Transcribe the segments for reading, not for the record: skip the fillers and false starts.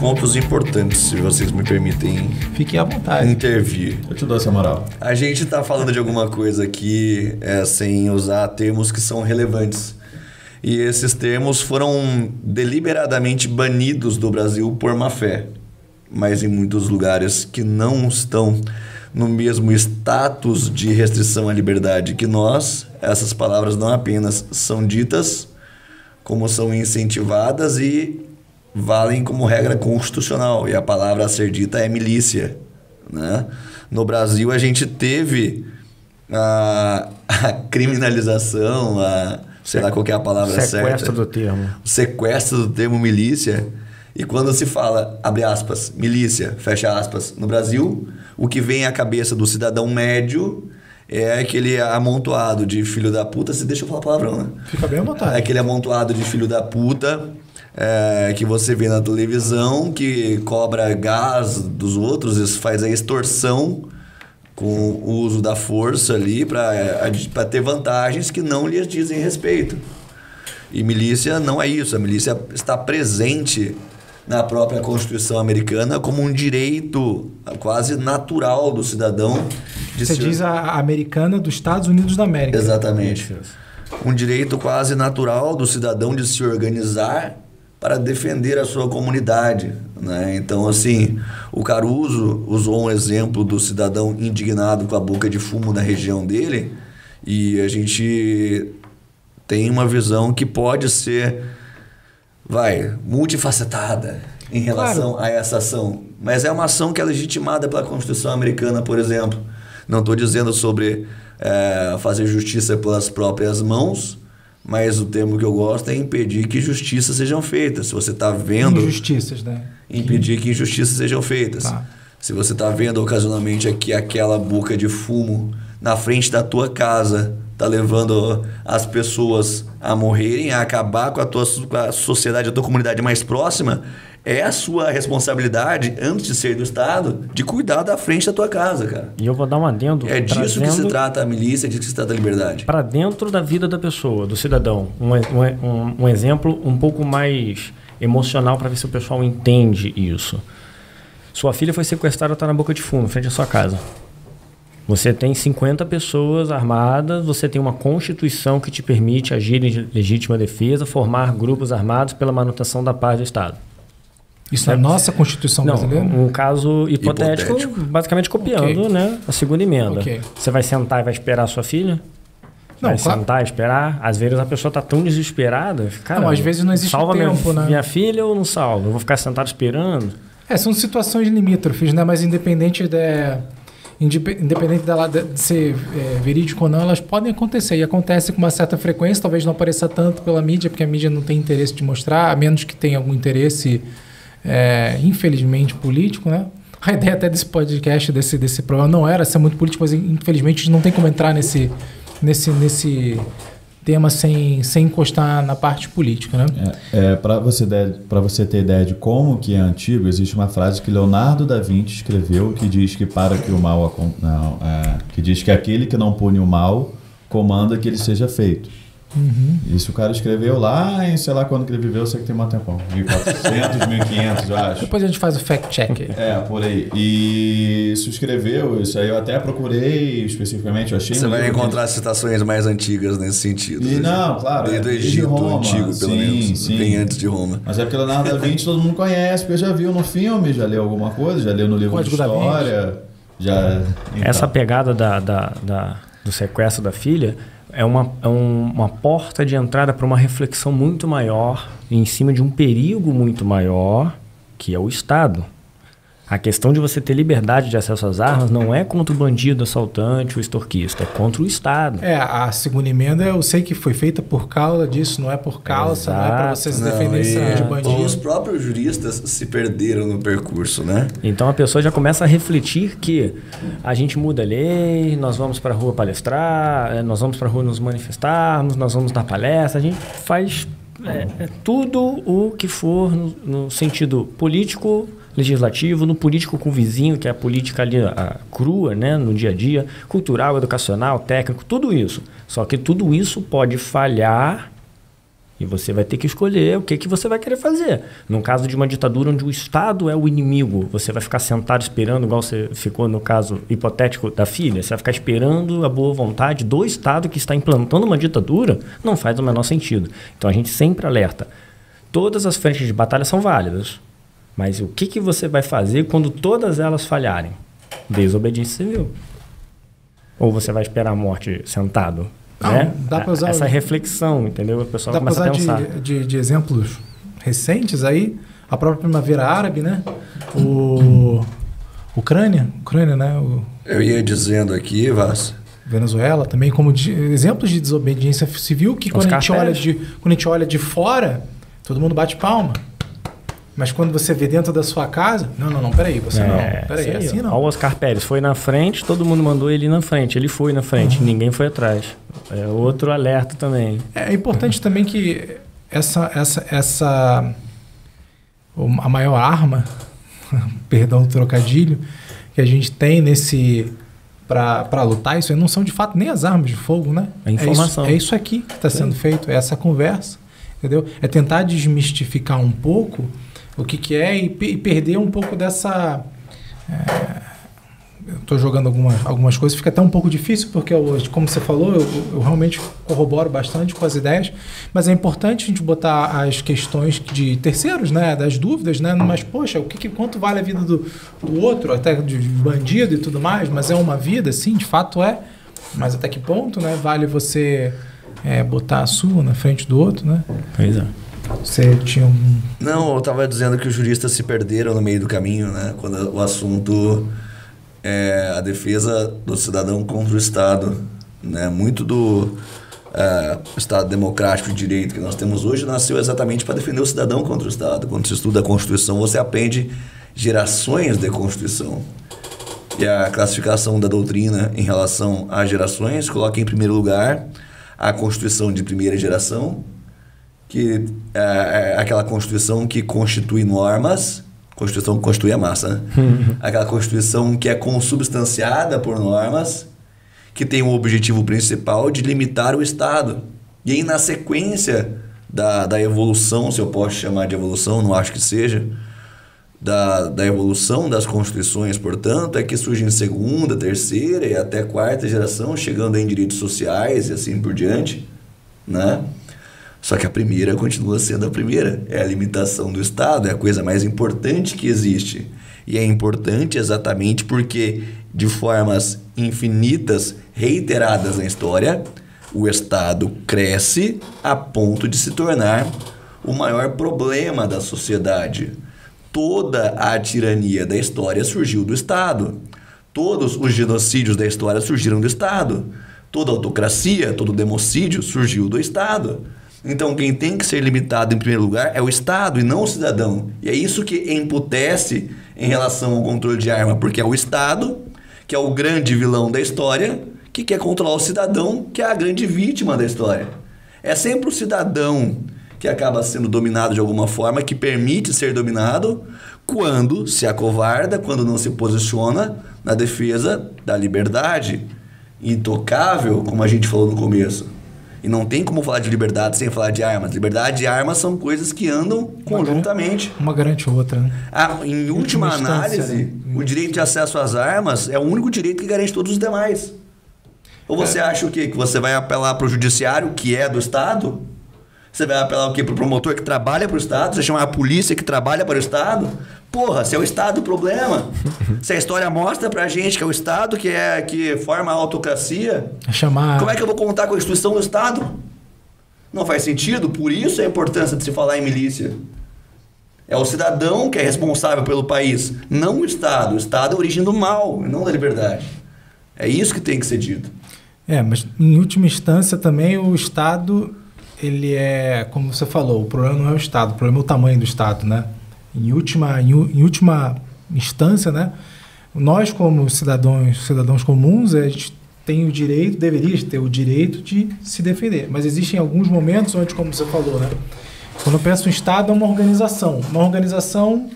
pontos importantes, se vocês me permitem. Fiquem à vontade. Intervir. Eu te dou essa moral. A gente tá falando de alguma coisa aqui sem usar termos que são relevantes. E esses termos foram deliberadamente banidos do Brasil por má fé. Mas em muitos lugares que não estão no mesmo status de restrição à liberdade que nós, essas palavras não apenas são ditas, como são incentivadas e valem como regra constitucional. E a palavra a ser dita é milícia, né? No Brasil, a gente teve a criminalização, sei lá qual que é a palavra certa. Sequestro do termo. O sequestro do termo milícia. E quando se fala, abre aspas, milícia, fecha aspas, no Brasil, o que vem à cabeça do cidadão médio é aquele amontoado de filho da puta. Se deixa eu falar palavrão, né? Fica bem à vontade. É aquele amontoado de filho da puta que você vê na televisão, que cobra gás dos outros, faz a extorsão com o uso da força ali para ter vantagens que não lhes dizem respeito. E milícia não é isso. A milícia está presente na própria Constituição americana como um direito quase natural do cidadão. Você diz a americana dos Estados Unidos da América. Exatamente. Um direito quase natural do cidadão de se organizar para defender a sua comunidade, né? Então, assim, o Caruso usou um exemplo do cidadão indignado com a boca de fumo na região dele, e a gente tem uma visão que pode ser multifacetada em relação a essa ação. Mas é uma ação que é legitimada pela Constituição americana, por exemplo. Não estou dizendo sobre fazer justiça pelas próprias mãos, mas o termo que eu gosto é impedir que injustiças sejam feitas. Se você está vendo... Injustiças, né? Impedir que injustiças sejam feitas. Tá. Se você está vendo ocasionalmente aquela boca de fumo na frente da tua casa está levando as pessoas a morrerem, a acabar com a sociedade, a tua comunidade mais próxima, é a sua responsabilidade, antes de ser do Estado, de cuidar da frente da tua casa, cara. E eu vou dar um adendo. É disso que se trata a milícia, é disso que se trata a liberdade. Para dentro da vida da pessoa, do cidadão. Um exemplo um pouco mais emocional para ver se o pessoal entende isso. Sua filha foi sequestrada, está na boca de fumo, em frente à sua casa. Você tem 50 pessoas armadas, você tem uma Constituição que te permite agir em legítima defesa, formar grupos armados pela manutenção da paz do Estado. Isso é a nossa Constituição brasileira? Um caso hipotético. Basicamente copiando, né, a segunda emenda. Okay. Você vai sentar e vai esperar a sua filha? Vai sentar e esperar? Às vezes a pessoa está tão desesperada. Cara, às vezes não existe salva tempo, minha filha ou não salva? Eu vou ficar sentado esperando? São situações limítrofes, né? Mas independente dela de ser verídico ou não, elas podem acontecer. E acontece com uma certa frequência, talvez não apareça tanto pela mídia, porque a mídia não tem interesse de mostrar, a menos que tenha algum interesse, infelizmente, político, né? A ideia até desse podcast, desse programa, não era ser muito político, mas infelizmente a gente não tem como entrar nesse tema sem encostar na parte política, né? Para você ter ideia de como que é antigo, existe uma frase que Leonardo da Vinci escreveu que diz que que diz que aquele que não pune o mal comanda que ele seja feito. Uhum. Isso o cara escreveu lá em, sei lá quando que ele viveu, eu sei que tem um tempão, 1400, 1500, eu acho. Depois a gente faz o fact-check. Por aí. E isso escreveu, isso aí eu até procurei especificamente, eu achei... Você vai encontrar citações mais antigas nesse sentido. E não, claro. Desde o Egito Roma, antigo, pelo menos. Bem antes de Roma. Mas é porque Leonardo da Vinci todo mundo conhece, porque já viu no filme, já leu alguma coisa, já leu no livro de história. Essa pegada do sequestro da filha é uma porta de entrada para uma reflexão muito maior em cima de um perigo muito maior, que é o Estado. A questão de você ter liberdade de acesso às armas não é contra o bandido, assaltante, o extorquista, é contra o Estado. A segunda emenda eu sei que foi feita por causa disso, não é por causa, não é para você se defender de bandido. Os próprios juristas se perderam no percurso, né? Então a pessoa já começa a refletir que a gente muda a lei, nós vamos para a rua palestrar, nós vamos para a rua nos manifestarmos, nós vamos dar palestra, a gente faz tudo o que for no sentido político, legislativo, no político com o vizinho, que é a política ali crua, né, no dia a dia, cultural, educacional, técnico, tudo isso. Só que tudo isso pode falhar E você vai ter que escolher o que você vai querer fazer. No caso de uma ditadura onde o Estado é o inimigo, você vai ficar sentado esperando, igual você ficou no caso hipotético da filha, você vai ficar esperando a boa vontade do Estado que está implantando uma ditadura, não faz o menor sentido. Então a gente sempre alerta. Todas as frentes de batalha são válidas, mas o que você vai fazer quando todas elas falharem? Desobediência civil. Ou você vai esperar a morte sentado? Não, né? dá para usar essa reflexão, entendeu? O pessoal dá começa pra a usar pensar. de exemplos recentes aí, a própria Primavera Árabe, né? Ucrânia, né? Eu ia dizendo aqui, Vaz. Venezuela também, como exemplos de desobediência civil que quando a gente olha de fora, todo mundo bate palma. Mas quando você vê dentro da sua casa, não, peraí, peraí, assim não. O Oscar Pérez foi na frente, todo mundo mandou ele ir na frente, ele foi na frente, ninguém foi atrás. É outro alerta também. É importante também que a maior arma, perdão o trocadilho, que a gente tem para lutar, isso aí não são de fato nem as armas de fogo, né? É informação. É isso aqui que está sendo feito, é essa conversa, entendeu? É tentar desmistificar um pouco o que é e perder um pouco dessa... eu estou jogando algumas coisas, fica até um pouco difícil, porque, como você falou, eu realmente corroboro bastante com as ideias, mas é importante a gente botar as questões de terceiros, né, das dúvidas, né, mas, poxa, quanto vale a vida do outro, até de bandido e tudo mais, mas é uma vida, sim, de fato é, mas até que ponto, né, vale você botar a sua na frente do outro, né? Pois é. Você tinha um... Não, eu estava dizendo que os juristas se perderam no meio do caminho, né, quando o assunto... a defesa do cidadão contra o Estado, né? Muito do Estado democrático de direito que nós temos hoje nasceu exatamente para defender o cidadão contra o Estado. Quando você estuda a Constituição, você aprende gerações de Constituição. E a classificação da doutrina em relação às gerações coloca em primeiro lugar a Constituição de primeira geração, que é aquela Constituição que constitui normas. Constituição constitui a massa, né? Aquela Constituição que é consubstanciada por normas, que tem o objetivo principal de limitar o Estado. E aí, na sequência da evolução, se eu posso chamar de evolução, não acho que seja, da evolução das Constituições, portanto, é que surgem segunda, terceira e até quarta geração, chegando em direitos sociais e assim por diante, né? Só que a primeira continua sendo a primeira. É a limitação do Estado, é a coisa mais importante que existe. E é importante exatamente porque, de formas infinitas, reiteradas na história, o Estado cresce a ponto de se tornar o maior problema da sociedade. Toda a tirania da história surgiu do Estado. Todos os genocídios da história surgiram do Estado. Toda autocracia, todo democídio surgiu do Estado. Então, quem tem que ser limitado em primeiro lugar é o Estado e não o cidadão. E é isso que emputece em relação ao controle de arma, porque é o Estado, que é o grande vilão da história, que quer controlar o cidadão, que é a grande vítima da história. É sempre o cidadão que acaba sendo dominado de alguma forma, que permite ser dominado quando se acovarda, quando não se posiciona na defesa da liberdade intocável, como a gente falou no começo. E não tem como falar de liberdade sem falar de armas. Liberdade e armas são coisas que andam conjuntamente. Uma garante a outra, né? Em última análise, o direito de acesso às armas é o único direito que garante todos os demais. Ou você acha o quê? Que você vai apelar para o judiciário, que é do Estado? Você vai apelar o quê? Para o promotor que trabalha para o Estado? Você vai chamar a polícia que trabalha para o Estado? Porra, se é o Estado o problema. Se a história mostra pra gente que é o Estado que forma a autocracia, como é que eu vou contar com a instituição do Estado? Não faz sentido, por isso a importância de se falar em milícia. É o cidadão que é responsável pelo país, não o Estado. O Estado é a origem do mal, não da liberdade. É isso que tem que ser dito. Mas em última instância também o Estado, ele é, como você falou, o problema não é o Estado, o problema é o tamanho do Estado, né? Em última instância, né, nós como cidadãos comuns, a gente tem o direito, deveria ter o direito de se defender. Mas existem alguns momentos onde, como você falou, né, quando eu penso em Estado, é uma organização. Uma organização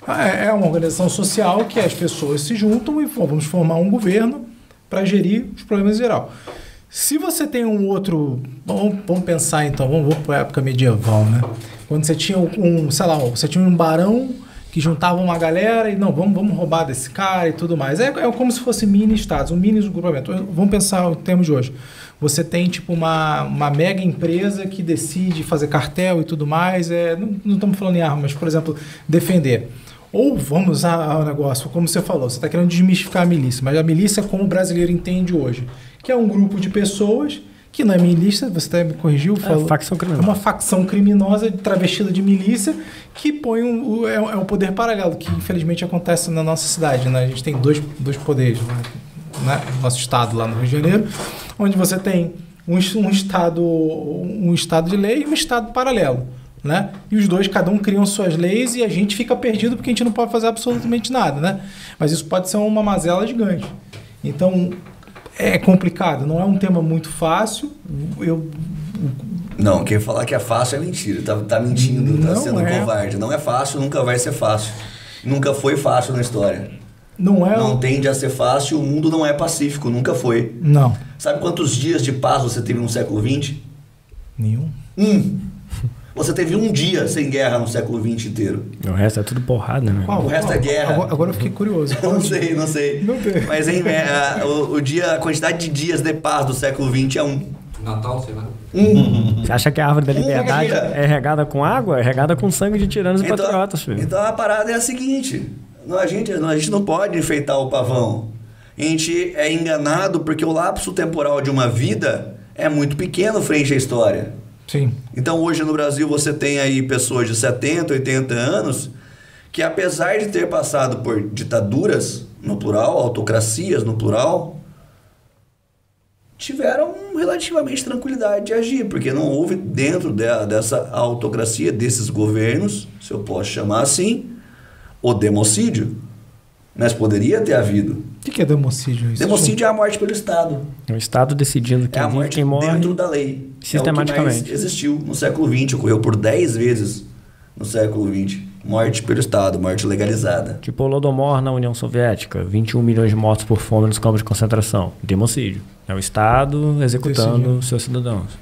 é uma organização social que as pessoas se juntam e vamos formar um governo para gerir os problemas em geral. Se você tem um outro... Vamos pensar então, vamos para a época medieval, né? Quando você tinha você tinha um barão que juntava uma galera e não, vamos roubar desse cara e tudo mais. É como se fosse mini-estados, um mini-grupamento. Vamos pensar em termos de hoje. Você tem tipo uma mega empresa que decide fazer cartel e tudo mais. Não estamos falando em armas, mas, por exemplo, defender. Ou vamos usar o negócio, como você falou, você está querendo desmistificar a milícia, mas a milícia como o brasileiro entende hoje, que é um grupo de pessoas que não é milícia, você até me corrigiu, falou, facção criminosa. É uma facção criminosa travestida de milícia que põe o poder paralelo, que infelizmente acontece na nossa cidade, né? A gente tem dois poderes, né? No nosso estado lá no Rio de Janeiro, onde você tem um estado de lei e um estado paralelo, né? E os dois, cada um criam suas leis e a gente fica perdido porque a gente não pode fazer absolutamente nada, né? Mas isso pode ser uma mazela gigante. Então, é complicado, não é um tema muito fácil. Não, quem falar que é fácil é mentira, tá mentindo, tá sendo covarde. Não é fácil, nunca vai ser fácil. Nunca foi fácil na história. Não tende a ser fácil, o mundo não é pacífico, nunca foi. Não. Sabe quantos dias de paz você teve no século XX? Nenhum. Você teve um dia sem guerra no século XX inteiro. O resto é tudo porrada, né? O resto é guerra. Agora eu fiquei curioso. Não sei. Não tem. Mas a quantidade de dias de paz do século XX é um. Natal, sei lá. Você acha que a árvore da liberdade é regada com água? É regada com sangue de tiranos e patriotas, filho. Então a parada é a seguinte: a gente não pode enfeitar o pavão. A gente é enganado porque o lapso temporal de uma vida é muito pequeno frente à história. Sim. Então hoje no Brasil você tem aí pessoas de 70, 80 anos que, apesar de ter passado por ditaduras, no plural, autocracias no plural, tiveram relativamente tranquilidade de agir, porque não houve dentro dessa autocracia, desses governos, se eu posso chamar assim, o democídio. Mas poderia ter havido. O que é democídio? Democídio é a morte pelo Estado. É o Estado decidindo quem vive, quem morre dentro da lei. Sistematicamente. É o que mais existiu no século XX, ocorreu por 10 vezes no século XX. Morte pelo Estado, morte legalizada. Tipo o Holodomor na União Soviética, 21 milhões de mortos por fome nos campos de concentração. Democídio. É o Estado executando seus cidadãos.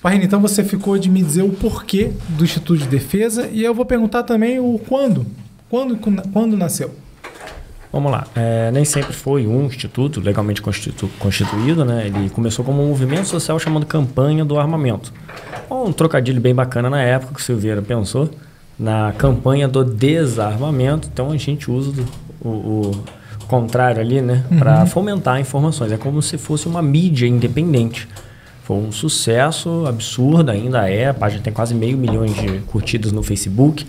Parrini, então você ficou de me dizer o porquê do Instituto de Defesa e eu vou perguntar também o quando. Quando nasceu? Vamos lá. Nem sempre foi um instituto legalmente constituído, né? Ele começou como um movimento social chamado Campanha do Armamento. Um trocadilho bem bacana na época que o Silveira pensou, na campanha do desarmamento. Então a gente usa o contrário ali, né? Para fomentar informações. É como se fosse uma mídia independente. Foi um sucesso absurdo, ainda é. A página tem quase 500 mil de curtidas no Facebook.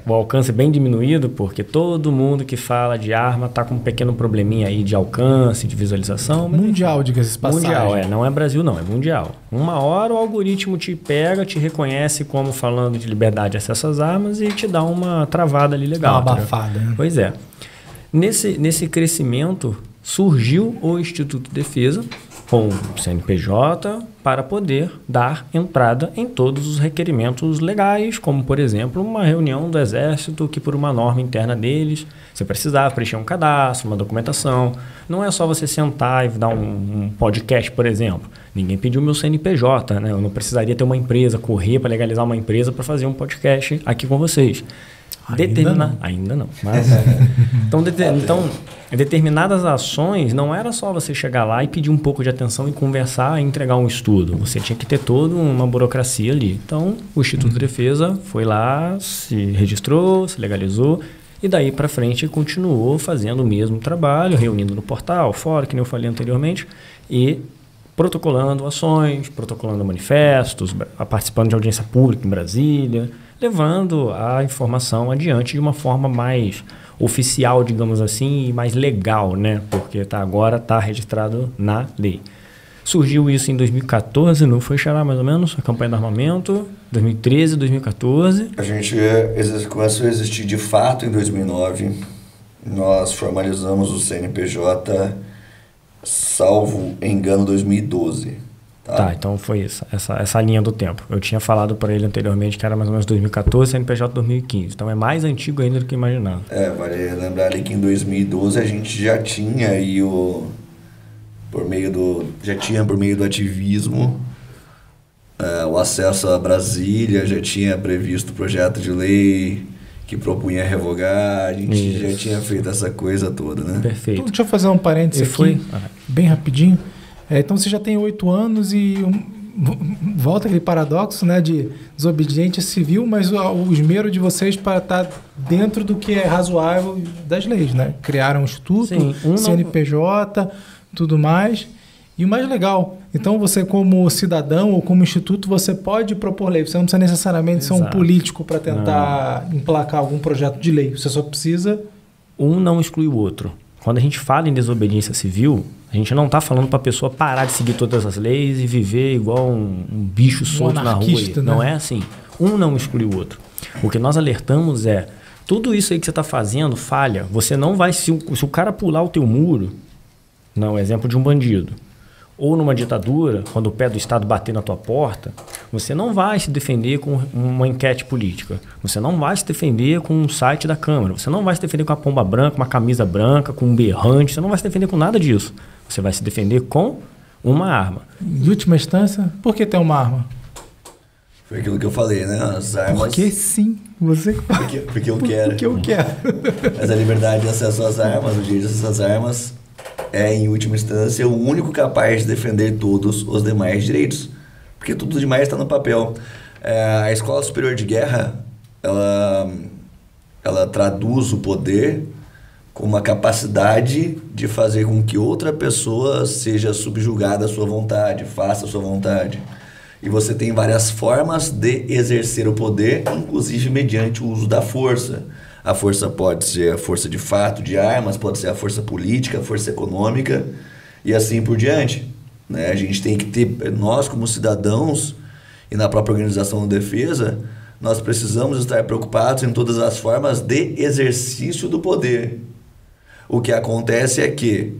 O alcance bem diminuído, porque todo mundo que fala de arma está com um pequeno probleminha aí de alcance, de visualização. Mundial, diga-se passagem. Mundial, não é Brasil não, é mundial. Uma hora o algoritmo te pega, te reconhece como falando de liberdade de acesso às armas e te dá uma travada ali legal. Uma abafada. Né? Pois é. Nesse crescimento surgiu o Instituto de Defesa com o CNPJ para poder dar entrada em todos os requerimentos legais, como, por exemplo, uma reunião do Exército que, por uma norma interna deles, você precisava preencher um cadastro, uma documentação. Não é só você sentar e dar um podcast, por exemplo. Ninguém pediu meu CNPJ, né? Eu não precisaria ter uma empresa, correr para legalizar uma empresa para fazer um podcast aqui com vocês. Ainda não. Mas, então, determinadas ações não era só você chegar lá e pedir um pouco de atenção e conversar e entregar um estudo. Você tinha que ter toda uma burocracia ali. Então, o Instituto de Defesa foi lá, se registrou, se legalizou e daí para frente continuou fazendo o mesmo trabalho, reunindo no portal, fora, que nem eu falei anteriormente, e protocolando ações, protocolando manifestos, participando de audiência pública em Brasília, levando a informação adiante de uma forma mais oficial, digamos assim, e mais legal, né? Porque agora está registrado na lei. Surgiu isso em 2014, não foi, Xará, mais ou menos? A campanha do armamento, 2013, 2014. A gente começou a existir de fato em 2009. Nós formalizamos o CNPJ, salvo engano, 2012. Tá, então foi essa linha do tempo. Eu tinha falado para ele anteriormente que era mais ou menos 2014, CNPJ 2015. Então é mais antigo ainda do que imaginava. Vale lembrar ali que em 2012 a gente já tinha aí já tinha por meio do ativismo, o acesso a Brasília, já tinha previsto projeto de lei que propunha revogar, a gente já tinha feito essa coisa toda, né? Perfeito. Então, deixa eu fazer um parênteses aqui, bem rapidinho. Então você já tem 8 anos e volta aquele paradoxo, né, de desobediente civil, mas o esmero de vocês para estar dentro do que é razoável das leis, né? Criaram um instituto, CNPJ, tudo mais. E o mais legal, então você como cidadão ou como instituto, você pode propor lei. Você não precisa necessariamente ser um político para tentar emplacar algum projeto de lei. Você só precisa... Um não exclui o outro. Quando a gente fala em desobediência civil, a gente não está falando para a pessoa parar de seguir todas as leis e viver igual um bicho solto na rua. Né? Não é assim. Um não exclui o outro. O que nós alertamos é, tudo isso aí que você está fazendo falha. Você não vai... Se o cara pular o teu muro, não, exemplo de um bandido, ou numa ditadura, quando o pé do Estado bater na tua porta, você não vai se defender com uma enquete política. Você não vai se defender com um site da Câmara. Você não vai se defender com a pomba branca, uma camisa branca, com um berrante. Você não vai se defender com nada disso. Você vai se defender com uma arma. Em última instância, por que ter uma arma? Foi aquilo que eu falei, né? As armas... Porque sim. Você... Porque eu quero. Porque eu quero. Mas a liberdade de acesso às armas, o direito de acesso às armas... é, em última instância, o único capaz de defender todos os demais direitos. Porque tudo demais está no papel. A Escola Superior de Guerra, ela traduz o poder como uma capacidade de fazer com que outra pessoa seja subjugada à sua vontade, faça a sua vontade. E você tem várias formas de exercer o poder, inclusive mediante o uso da força. A força pode ser a força de fato, de armas, pode ser a força política, a força econômica e assim por diante. Né? A gente tem que ter, nós como cidadãos e na própria organização de defesa, nós precisamos estar preocupados em todas as formas de exercício do poder. O que acontece é que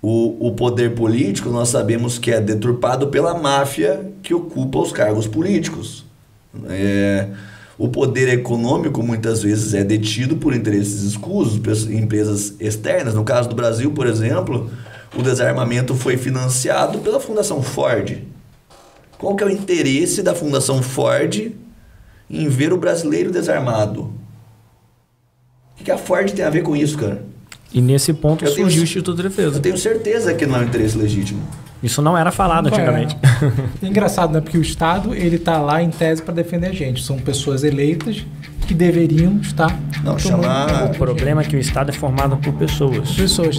o poder político nós sabemos que é deturpado pela máfia que ocupa os cargos políticos. O poder econômico muitas vezes é detido por interesses escusos, empresas externas. No caso do Brasil, por exemplo, o desarmamento foi financiado pela Fundação Ford. Qual que é o interesse da Fundação Ford em ver o brasileiro desarmado? O que a Ford tem a ver com isso, cara? E nesse ponto surgiu o Instituto de Defesa. Eu tenho certeza que não é um interesse legítimo. Isso não era falado antigamente. É engraçado, né? Porque o Estado, ele tá lá em tese para defender a gente. São pessoas eleitas que deveriam estar... Não, chamar... O problema é que o Estado é formado por pessoas. Pessoas.